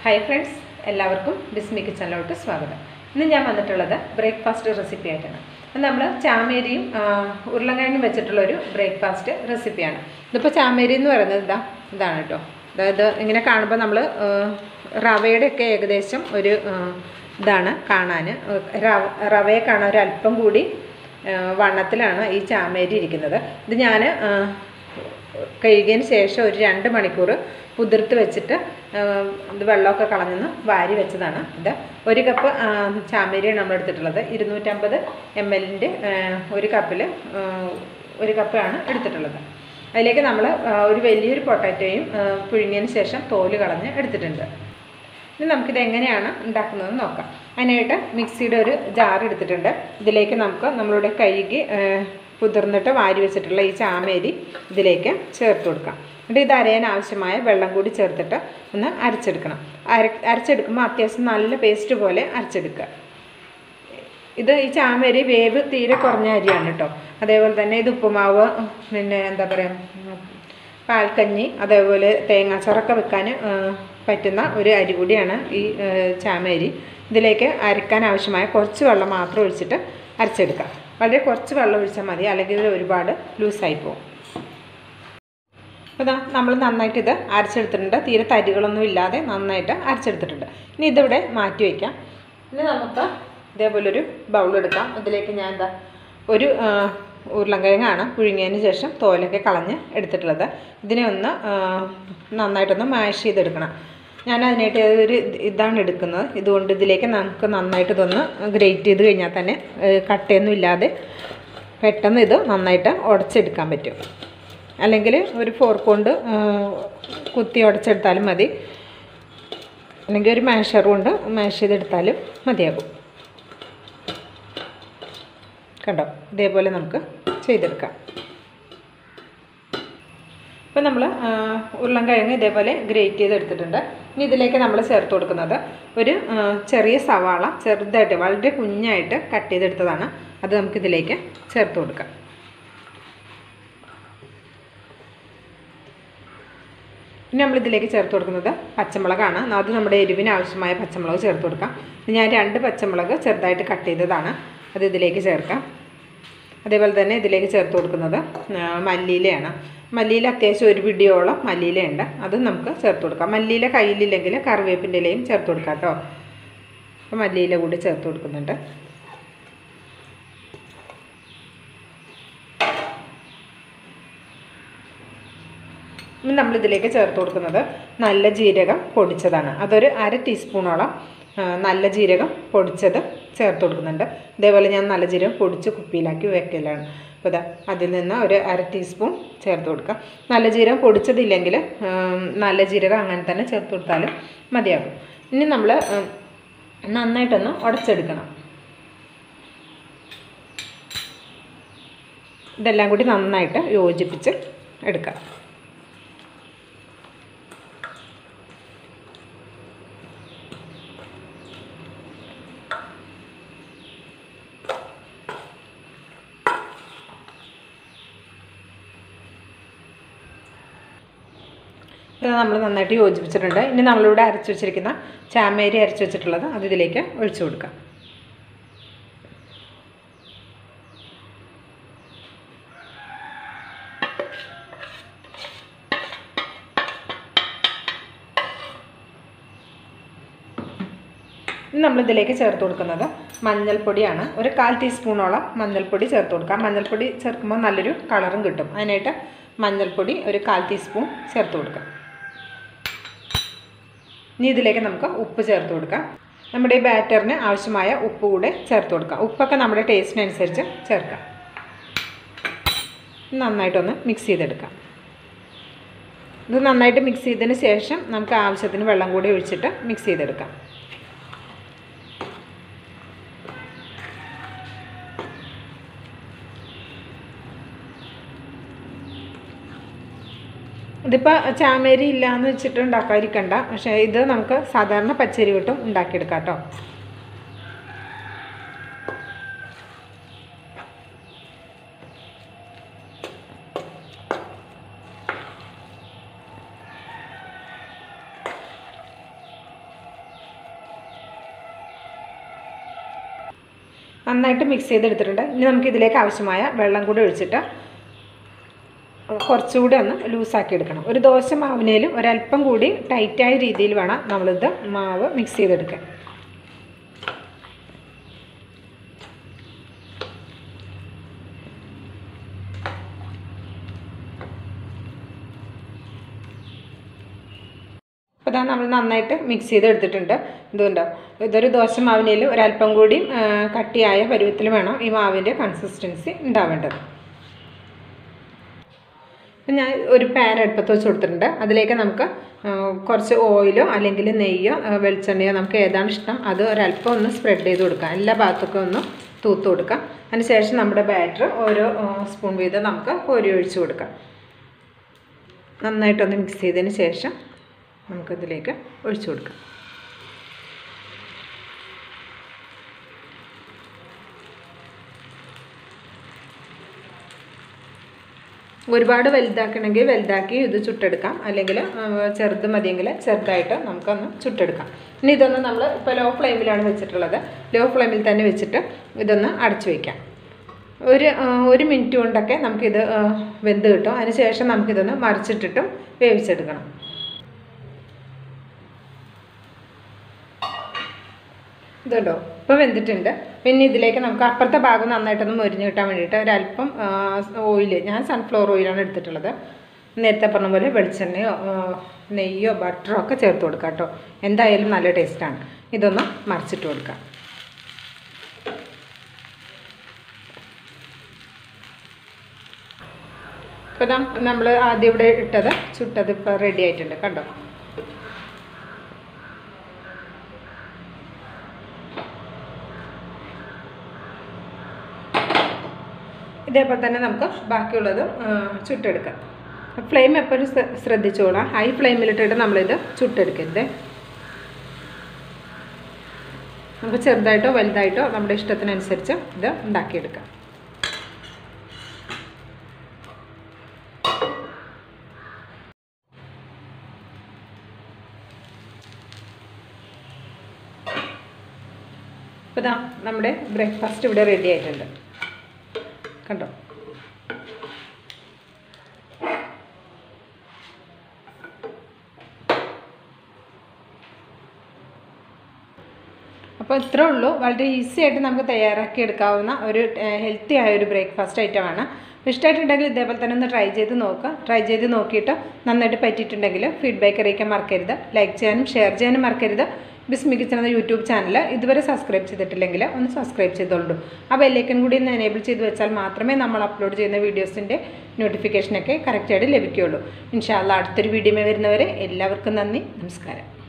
Hi friends, എല്ലാവർക്കും ബിസ്മി കിച്ചണിലോട്ട് സ്വാഗതം. ഇന്ന് ഞാൻ വന്നിട്ടുള്ളത് ബ്രേക്ക്ഫാസ്റ്റ് റെസിപ്പി ആയിട്ടാണ്. നമ്മൾ ചാമേരിയും ഉരുളക്കിഴങ്ങും വെച്ചിട്ടുള്ള ഒരു ബ്രേക്ക്ഫാസ്റ്റ് റെസിപ്പിയാണ്. ഇതിപ്പോൾ ചാമേരി എന്ന് പറയുന്നത് ഇതാണ് കേട്ടോ. അതായത് ഇങ്ങനെ കാണുമ്പോൾ നമ്മൾ റവയുടെ ഒക്കെ ഏകദേശം ഒരു ഇതാണ് കാണാൻ. റവയെ കാണാൻ ഒരു അല്പം കൂടി വണ്ണത്തിലാണ് ഈ ചാമേരി ഇരിക്കുന്നത്. ഇത് ഞാൻ കഴുകിയതിന് ശേഷം ഒരു 2 മണിക്കൂർ കുതിർത്ത് വെച്ചിട്ട് ഇത് വെള്ളമൊക്കെ കളഞ്ഞെന്ന് വാരി വെച്ചതാണ്. ഇത് 1 കപ്പ് ചാമേരിയാണ് നമ്മൾ എടുത്തിട്ടുള്ളത്. 250 ml ഒരു കപ്പിൽ 1 കപ്പാണ് എടുത്തിട്ടുള്ളത്. അതിലേക്ക് നമ്മൾ ഒരു വലിയൊരു പൊട്ടാറ്റോയും പുഴുങ്ങിയതിന് ശേഷം തോല് കളഞ്ഞ് എടുത്തിട്ടുണ്ട്. ഇനി നമുക്കിത് എങ്ങനെയാണ് ഉണ്ടാക്കുന്നതെന്ന് നോക്കാം. അതിനായിട്ട് മിക്സിയുടെ ഒരു ജാർ എടുത്തിട്ടുണ്ട്. ഇതിലേക്ക് നമുക്ക് നമ്മളുടെ കഴുകി കുതിർന്നിട്ട് വാരി വെച്ചിട്ടുള്ള ഈ ചാമേരി ഇതിലേക്ക് ചേർത്ത് കൊടുക്കാം. എന്നിട്ട് ഇത് അരയാൻ ആവശ്യമായ വെള്ളം കൂടി ചേർത്തിട്ട് ഒന്ന് അരച്ചെടുക്കണം. അരച്ചെടുക്കുമ്പോൾ അത്യാവശ്യം നല്ല പേസ്റ്റ് പോലെ അരച്ചെടുക്കുക. ഇത് ഈ ചാമേരി വേവ് തീരെ കുറഞ്ഞ അരിയാണ് കേട്ടോ. അതേപോലെ തന്നെ ഇത് ഉപ്പുമാവ്, പിന്നെ എന്താ പറയുക, പാൽക്കഞ്ഞി, അതേപോലെ തേങ്ങാച്ചോറൊക്കെ വെക്കാൻ പറ്റുന്ന ഒരു അരി കൂടിയാണ് ഈ ചാമേരി. ഇതിലേക്ക് അരക്കാൻ ആവശ്യമായ കുറച്ച് വെള്ളം മാത്രം ഒഴിച്ചിട്ട് അരച്ചെടുക്കാം. വളരെ കുറച്ച് വെള്ളം ഒഴിച്ചാൽ മതി, അല്ലെങ്കിൽ ഇത് ഒരുപാട് ലൂസായി പോകും. അപ്പോൾ നമ്മൾ നന്നായിട്ട് ഇത് അരച്ചെടുത്തിട്ടുണ്ട്. തീരെ തരികളൊന്നും ഇല്ലാതെ നന്നായിട്ട് അരച്ചെടുത്തിട്ടുണ്ട്. ഇനി ഇതിവിടെ മാറ്റി വയ്ക്കാം. ഇനി നമുക്ക് ഇതേപോലൊരു ബൗൾ എടുക്കാം. അതിലേക്ക് ഞാൻ ഒരു ഉരുളക്കിഴങ്ങാണ് പുഴുങ്ങിയതിന് ശേഷം തോലൊക്കെ കളഞ്ഞ് എടുത്തിട്ടുള്ളത്. ഇതിനെ ഒന്ന് നന്നായിട്ടൊന്ന് മാഷ് ചെയ്തെടുക്കണം. ഞാൻ അതിനായിട്ട് ഒരു ഇതാണ് എടുക്കുന്നത്. ഇതുകൊണ്ട് ഇതിലേക്ക് നമുക്ക് നന്നായിട്ട് ഇതൊന്ന് ഗ്രേറ്റ് ചെയ്ത് കഴിഞ്ഞാൽ തന്നെ കട്ടയൊന്നും ഇല്ലാതെ പെട്ടെന്ന് ഇത് നന്നായിട്ട് ഉടച്ചെടുക്കാൻ പറ്റും. അല്ലെങ്കിൽ ഒരു ഫോർക്ക് കൊണ്ട് കുത്തി ഉടച്ചെടുത്താലും മതി, അല്ലെങ്കിൽ ഒരു മാഷർ കൊണ്ട് മാഷ് ചെയ്തെടുത്താലും മതിയാകും. കണ്ടോ, ഇതേപോലെ നമുക്ക് ചെയ്തെടുക്കാം. ഇപ്പോൾ നമ്മൾ ഉരുളക്കിഴങ്ങ് ഇതേപോലെ ഗ്രേറ്റ് ചെയ്തെടുത്തിട്ടുണ്ട്. ഇനി ഇതിലേക്ക് നമ്മൾ ചേർത്ത് കൊടുക്കുന്നത് ഒരു ചെറിയ സവാള, ചെറുതായിട്ട് വളരെ കുഞ്ഞായിട്ട് കട്ട് ചെയ്തെടുത്തതാണ്. അത് നമുക്കിതിലേക്ക് ചേർത്ത് കൊടുക്കാം. ഇനി നമ്മളിതിലേക്ക് ചേർത്ത് കൊടുക്കുന്നത് പച്ചമുളകാണ്. അത് നമ്മുടെ എരിവിന് ആവശ്യമായ പച്ചമുളക് ചേർത്ത് കൊടുക്കാം. ഞാൻ 2 പച്ചമുളക് ചെറുതായിട്ട് കട്ട് ചെയ്തതാണ്. അത് ഇതിലേക്ക് ചേർക്കാം. അതേപോലെ തന്നെ ഇതിലേക്ക് ചേർത്ത് കൊടുക്കുന്നത് മല്ലിയിലയാണ്. മല്ലിയില അത്യാവശ്യം ഒരു പിടിയോളം മല്ലിയിലയുണ്ട്. അതും നമുക്ക് ചേർത്ത് കൊടുക്കാം. മല്ലിയില കയ്യിലില്ലെങ്കിൽ കറിവേപ്പിൻ്റെ ഇലയും ചേർത്ത് കൊടുക്കാം കേട്ടോ. അപ്പോൾ മല്ലിയില കൂടി ചേർത്ത് കൊടുക്കുന്നുണ്ട്. ഇനി നമ്മളിതിലേക്ക് ചേർത്ത് കൊടുക്കുന്നത് നല്ല ജീരകം പൊടിച്ചതാണ്. അതൊരു 1/2 ടീസ്പൂണോളം നല്ല ജീരകം പൊടിച്ചത് ചേർത്ത് കൊടുക്കുന്നുണ്ട്. ഇതേപോലെ ഞാൻ നല്ല ജീരകം പൊടിച്ച് കുപ്പിയിലാക്കി വെക്കലാണ്. അപ്പോൾ അതിൽ നിന്ന് ഒരു 1/2 ടീസ്പൂൺ ചേർത്ത് കൊടുക്കാം. നല്ല ജീരകം പൊടിച്ചതില്ലെങ്കിൽ നല്ല ജീരകം അങ്ങനെ തന്നെ ചേർത്ത് കൊടുത്താലും മതിയാകും. ഇനി നമ്മൾ നന്നായിട്ടൊന്ന് ഉടച്ചെടുക്കണം. ഇതെല്ലാം കൂടി നന്നായിട്ട് യോജിപ്പിച്ച് എടുക്കാം. ഇത് നമ്മൾ നന്നായിട്ട് യോജിപ്പിച്ചിട്ടുണ്ട്. ഇനി നമ്മളിവിടെ അരച്ച് വെച്ചിരിക്കുന്ന ചാമേരി അരച്ച് വെച്ചിട്ടുള്ളത് അത് ഇതിലേക്ക് ഒഴിച്ചു കൊടുക്കാം. ഇനി നമ്മളിതിലേക്ക് ചേർത്ത് കൊടുക്കുന്നത് മഞ്ഞൾപ്പൊടിയാണ്. ഒരു 1/4 ടീസ്പൂണോളം മഞ്ഞൾപ്പൊടി ചേർത്ത് കൊടുക്കാം. മഞ്ഞൾപ്പൊടി ചേർക്കുമ്പോൾ നല്ലൊരു കളറും കിട്ടും. അതിനായിട്ട് മഞ്ഞൾപ്പൊടി ഒരു 1/4 ടീസ്പൂൺ ചേർത്ത് കൊടുക്കാം. ഇനി ഇതിലേക്ക് നമുക്ക് ഉപ്പ് ചേർത്ത് കൊടുക്കാം. നമ്മുടെ ഈ ബാറ്ററിന് ആവശ്യമായ ഉപ്പ് കൂടെ ചേർത്ത് കൊടുക്കാം. ഉപ്പൊക്കെ നമ്മുടെ ടേസ്റ്റിനനുസരിച്ച് ചേർക്കാം. നന്നായിട്ടൊന്ന് മിക്സ് ചെയ്തെടുക്കാം. ഇത് നന്നായിട്ട് മിക്സ് ചെയ്തതിന് ശേഷം നമുക്ക് ആവശ്യത്തിന് വെള്ളം കൂടി ഒഴിച്ചിട്ട് മിക്സ് ചെയ്തെടുക്കാം. ഇതിപ്പോൾ ചാമേരി ഇല്ലയെന്ന് വെച്ചിട്ട് ഉണ്ടാക്കാതിരിക്കണ്ട. പക്ഷേ ഇത് നമുക്ക് സാധാരണ പച്ചരി കിട്ടും ഉണ്ടാക്കിയെടുക്കാം കേട്ടോ. നന്നായിട്ട് മിക്സ് ചെയ്തെടുത്തിട്ടുണ്ട്. ഇനി നമുക്ക് ഇതിലേക്ക് ആവശ്യമായ വെള്ളം കൂടി ഒഴിച്ചിട്ട് കുറച്ചുകൂടി ഒന്ന് ലൂസാക്കി എടുക്കണം. ഒരു ദോശ മാവിനേലും ഒരല്പം കൂടി ടൈറ്റായ രീതിയിൽ വേണം നമ്മളിത് മാവ് മിക്സ് ചെയ്തെടുക്കാൻ. അപ്പോൾ ഇതാ നമ്മൾ നന്നായിട്ട് മിക്സ് ചെയ്തെടുത്തിട്ടുണ്ട്. ഇതുകൊണ്ടോ ഇതൊരു ദോശ മാവിനേലും ഒരല്പം കൂടി കട്ടിയായ പരുവത്തിൽ വേണം ഈ മാവിൻ്റെ കൺസിസ്റ്റൻസി ഉണ്ടാവേണ്ടത്. ഞാൻ ഒരു പാൻ അടുപ്പത്ത് വെച്ച് കൊടുത്തിട്ടുണ്ട്. അതിലേക്ക് നമുക്ക് കുറച്ച് ഓയിലോ അല്ലെങ്കിൽ നെയ്യോ വെളിച്ചെണ്ണയോ നമുക്ക് ഏതാണ് ഇഷ്ടം അത് ഒരല്പം ഒന്ന് സ്പ്രെഡ് ചെയ്ത് കൊടുക്കാം. എല്ലാ ഭാഗത്തൊക്കെ ഒന്ന് തൂത്ത് കൊടുക്കാം. അതിനുശേഷം നമ്മുടെ ബാറ്റർ ഓരോ സ്പൂൺ വീതം നമുക്ക് കോരി ഒഴിച്ച് കൊടുക്കാം. നന്നായിട്ടൊന്ന് മിക്സ് ചെയ്തതിന് ശേഷം നമുക്കിതിലേക്ക് ഒഴിച്ചു കൊടുക്കാം. ഒരുപാട് വലുതാക്കണമെങ്കിൽ വലുതാക്കി ഇത് ചുട്ടെടുക്കാം, അല്ലെങ്കിൽ ചെറുത് മതിയെങ്കിൽ ചെറുതായിട്ട് നമുക്കൊന്ന് ചുട്ടെടുക്കാം. ഇനി ഇതൊന്ന് നമ്മൾ ഇപ്പോൾ ലോ ഫ്ലെയിമിലാണ് വെച്ചിട്ടുള്ളത്. ലോ ഫ്ലെയിമിൽ തന്നെ വെച്ചിട്ട് ഇതൊന്ന് അടച്ചു വയ്ക്കാം. ഒരു മിനിറ്റ് കൊണ്ടൊക്കെ നമുക്കിത് വെന്ത് കിട്ടും. അതിനുശേഷം നമുക്കിതൊന്ന് മറിച്ചിട്ടിട്ടും വേവിച്ചെടുക്കണം. ഇതുണ്ടോ ഇപ്പോൾ വെന്തിട്ടുണ്ട്. പിന്നെ ഇതിലേക്ക് നമുക്ക് അപ്പുറത്തെ ഭാഗം നന്നായിട്ടൊന്ന് മൊരിഞ്ഞ് കിട്ടാൻ വേണ്ടിയിട്ട് ഒരല്പം ഓയിൽ, ഞാൻ സൺഫ്ലവർ ഓയിലാണ് എടുത്തിട്ടുള്ളത്. നേരത്തെ പറഞ്ഞ പോലെ വെളിച്ചെണ്ണയോ നെയ്യോ ബട്ടറോ ഒക്കെ ചേർത്ത് കൊടുക്കാം കേട്ടോ. എന്തായാലും നല്ല ടേസ്റ്റാണ്. ഇതൊന്ന് മറിച്ചിട്ട് കൊടുക്കാം. ഇപ്പോൾ നമ്മൾ ആദ്യം ഇവിടെ ഇട്ടത് ചുട്ടത് ഇപ്പോൾ റെഡി ആയിട്ടുണ്ട് കണ്ടോ. ഇതേപോലെ തന്നെ നമുക്ക് ബാക്കിയുള്ളത് ചുട്ടെടുക്കാം. ഫ്ലെയിം എപ്പോഴും ശ്രദ്ധിച്ചോളാം. ഹൈ ഫ്ലെയിമിലിട്ടിട്ട് നമ്മളിത് ചുട്ടെടുക്കരുത്. നമുക്ക് ചെറുതായിട്ടോ വലുതായിട്ടോ നമ്മുടെ ഇഷ്ടത്തിനനുസരിച്ച് ഇത് ഉണ്ടാക്കിയെടുക്കാം. ഇപ്പോൾ ഇതാ നമ്മുടെ ബ്രേക്ക്ഫാസ്റ്റ് ഇവിടെ റെഡി ആയിട്ടുണ്ട് കണ്ടോ. അപ്പോൾ ഇത്രേ ഉള്ളൂ. വളരെ ഈസി ആയിട്ട് നമുക്ക് തയ്യാറാക്കി എടുക്കാവുന്ന ഒരു ഹെൽത്തി ആയ ഒരു ബ്രേക്ക്ഫാസ്റ്റ് ഐറ്റമാണ്. ഇഷ്ടമായിട്ടുണ്ടെങ്കിൽ ഇതേപോലെ തന്നെ ഒന്ന് ട്രൈ ചെയ്ത് നോക്കുക. ട്രൈ ചെയ്ത് നോക്കിയിട്ട് നന്നായിട്ട് പറ്റിയിട്ടുണ്ടെങ്കിൽ ഫീഡ്ബാക്ക് അറിയിക്കാൻ മറക്കരുത്. ലൈക്ക് ചെയ്യാനും ഷെയർ ചെയ്യാനും മറക്കരുത്. ബിസ്മി കിച്ചൺ എന്ന യൂട്യൂബ് ചാനൽ ഇതുവരെ സബ്സ്ക്രൈബ് ചെയ്തിട്ടില്ലെങ്കിൽ ഒന്ന് സബ്സ്ക്രൈബ് ചെയ്തോളൂ. ആ ബെല്ലൈക്കൻ കൂടി ഒന്ന് എനേബിൾ ചെയ്ത് വെച്ചാൽ മാത്രമേ നമ്മൾ അപ്ലോഡ് ചെയ്യുന്ന വീഡിയോസിൻ്റെ നോട്ടിഫിക്കേഷനൊക്കെ കറക്റ്റായിട്ട് ലഭിക്കുകയുള്ളൂ. ഇൻഷാ അല്ലാഹ് അടുത്തൊരു വീഡിയോ വരുന്നവരെ എല്ലാവർക്കും നന്ദി, നമസ്കാരം.